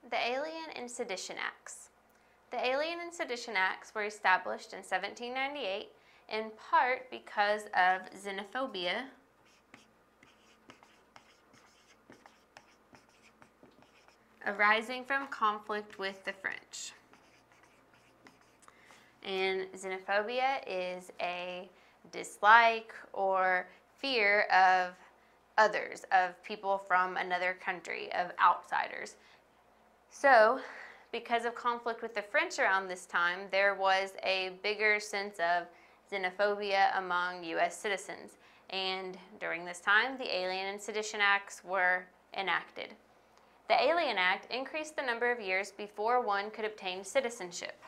The Alien and Sedition Acts. The Alien and Sedition Acts were established in 1798 in part because of xenophobia arising from conflict with the French. And xenophobia is a dislike or fear of others, of people from another country, of outsiders. So, because of conflict with the French around this time, there was a bigger sense of xenophobia among U.S. citizens. And during this time, the Alien and Sedition Acts were enacted. The Alien Act increased the number of years before one could obtain citizenship.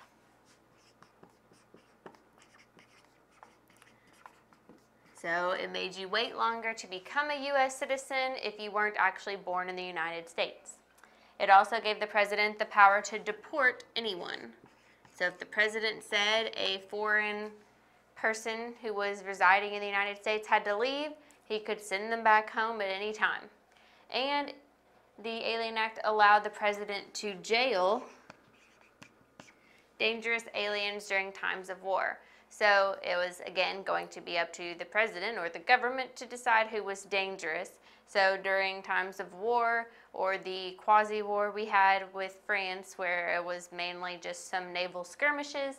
So it made you wait longer to become a U.S. citizen if you weren't actually born in the United States. It also gave the president the power to deport anyone. So if the president said a foreign person who was residing in the United States had to leave, he could send them back home at any time. And the Alien Act allowed the president to jail dangerous aliens during times of war. So it was, again, going to be up to the president or the government to decide who was dangerous. So during times of war or the quasi-war we had with France, where it was mainly just some naval skirmishes,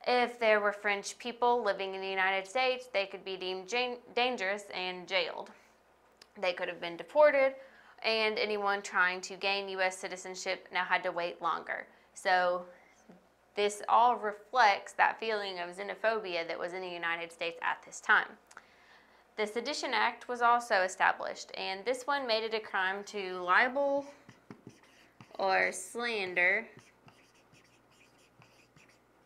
if there were French people living in the United States, they could be deemed dangerous and jailed. They could have been deported, and anyone trying to gain U.S. citizenship now had to wait longer. So this all reflects that feeling of xenophobia that was in the United States at this time. The Sedition Act was also established, and this one made it a crime to libel or slander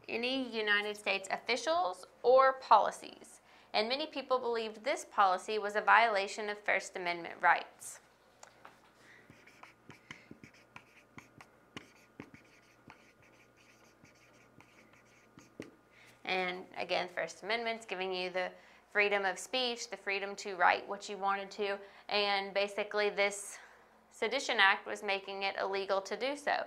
any United States officials or policies. And many people believed this policy was a violation of First Amendment rights. And again, First Amendment's giving you the freedom of speech, the freedom to write what you wanted to, and basically this Sedition Act was making it illegal to do so.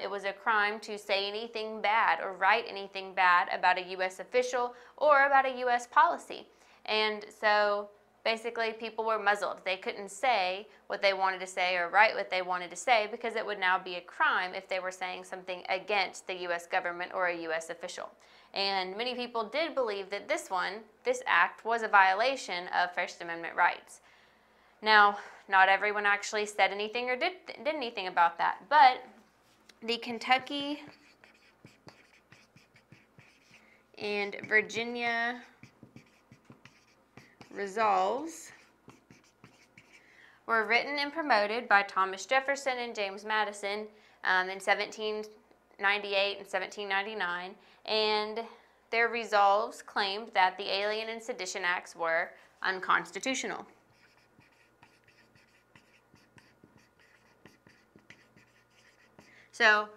It was a crime to say anything bad or write anything bad about a U.S. official or about a U.S. policy. And so basically people were muzzled. They couldn't say what they wanted to say or write what they wanted to say because it would now be a crime if they were saying something against the U.S. government or a U.S. official. And many people did believe that this act was a violation of First Amendment rights. Now, not everyone actually said anything or did anything about that, but the Kentucky and Virginia resolves were written and promoted by Thomas Jefferson and James Madison in 1798 and 1799, and their resolves claimed that the Alien and Sedition Acts were unconstitutional. So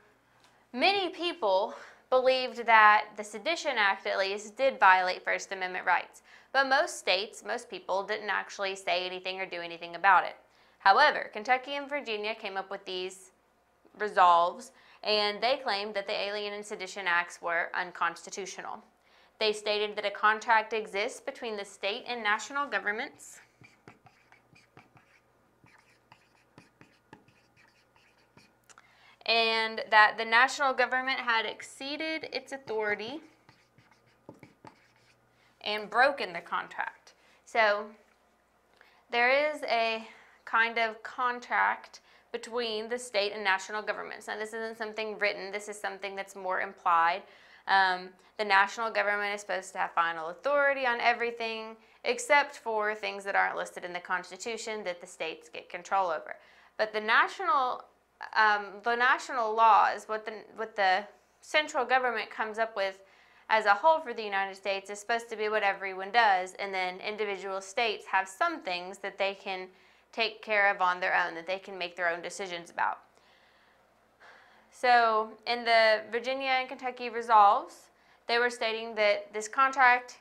many people believed that the Sedition Act at least did violate First Amendment rights, but most states, most people didn't actually say anything or do anything about it. However, Kentucky and Virginia came up with these resolves, and they claimed that the Alien and Sedition Acts were unconstitutional. They stated that a contract exists between the state and national governments and that the national government had exceeded its authority and broken the contract. So there is a kind of contract between the state and national governments. Now, this isn't something written. This is something that's more implied. The national government is supposed to have final authority on everything except for things that aren't listed in the Constitution that the states get control over. But the national laws, what the central government comes up with as a whole for the United States is supposed to be what everyone does, and then individual states have some things that they can take care of on their own, that they can make their own decisions about. So in the Virginia and Kentucky resolves, they were stating that this contract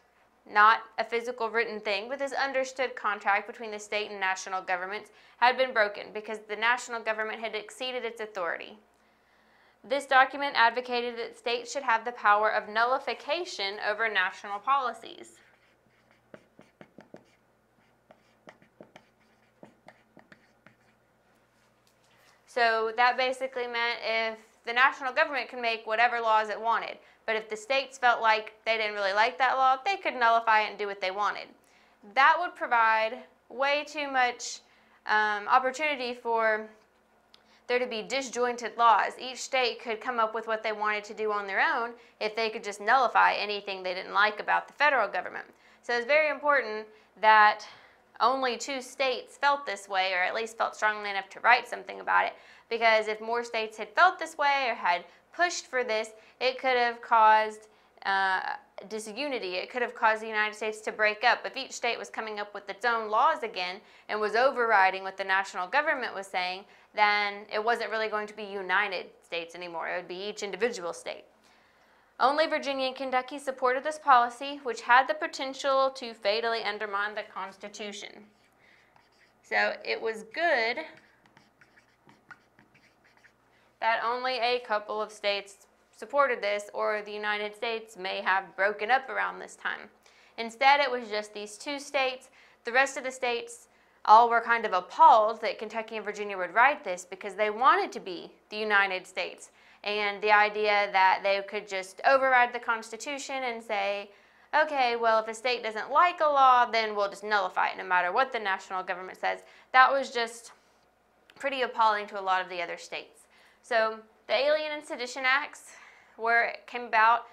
not a physical written thing, but this understood contract between the state and national governments had been broken because the national government had exceeded its authority. This document advocated that states should have the power of nullification over national policies. So that basically meant if the national government could make whatever laws it wanted, but if the states felt like they didn't really like that law, they could nullify it and do what they wanted. That would provide way too much opportunity for there to be disjointed laws. Each state could come up with what they wanted to do on their own if they could just nullify anything they didn't like about the federal government. So it's very important that only 2 states felt this way, or at least felt strongly enough to write something about it, because if more states had felt this way or had pushed for this, it could have caused disunity. It could have caused the United States to break up. If each state was coming up with its own laws again and was overriding what the national government was saying, then it wasn't really going to be United States anymore. It would be each individual state. Only Virginia and Kentucky supported this policy, which had the potential to fatally undermine the Constitution. So it was good that only a couple of states supported this, or the United States may have broken up around this time. Instead, it was just these 2 states. The rest of the states all were kind of appalled that Kentucky and Virginia would write this because they wanted to be the United States. And the idea that they could just override the Constitution and say, okay, well, if a state doesn't like a law, then we'll just nullify it no matter what the national government says. That was just pretty appalling to a lot of the other states. So the Alien and Sedition Acts came about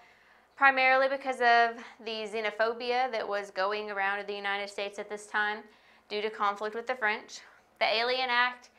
primarily because of the xenophobia that was going around in the United States at this time due to conflict with the French. The Alien Act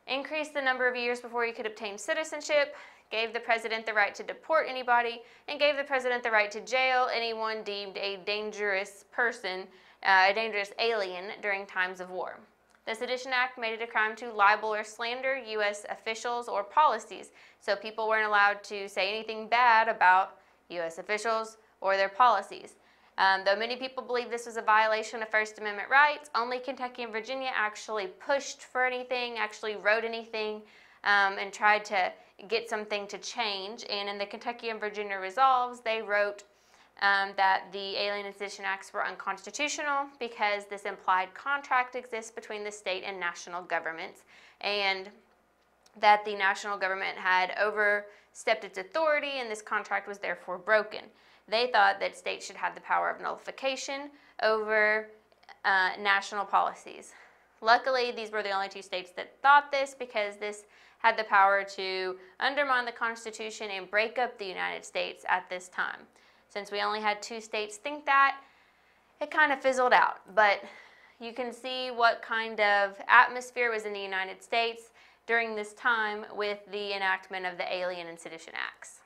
increased the number of years before you could obtain citizenship, gave the president the right to deport anybody, and gave the president the right to jail anyone deemed a dangerous person, a dangerous alien during times of war. The Sedition Act made it a crime to libel or slander U.S. officials or policies, so people weren't allowed to say anything bad about U.S. officials or their policies. Though many people believe this was a violation of First Amendment rights, only Kentucky and Virginia actually pushed for anything, actually wrote anything, and tried to get something to change. And in the Kentucky and Virginia resolves, they wrote that the Alien and Sedition Acts were unconstitutional because this implied contract exists between the state and national governments, and that the national government had overstepped its authority and this contract was therefore broken. They thought that states should have the power of nullification over national policies. Luckily, these were the only 2 states that thought this, because this had the power to undermine the Constitution and break up the United States at this time. Since we only had 2 states think that, it kind of fizzled out. But you can see what kind of atmosphere was in the United States during this time with the enactment of the Alien and Sedition Acts.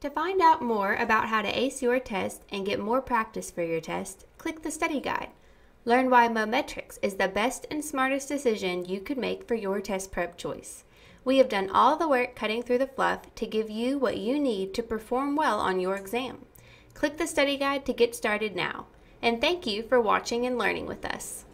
To find out more about how to ace your test and get more practice for your test, click the study guide. Learn why Mometrix is the best and smartest decision you could make for your test prep choice. We have done all the work cutting through the fluff to give you what you need to perform well on your exam. Click the study guide to get started now. And thank you for watching and learning with us.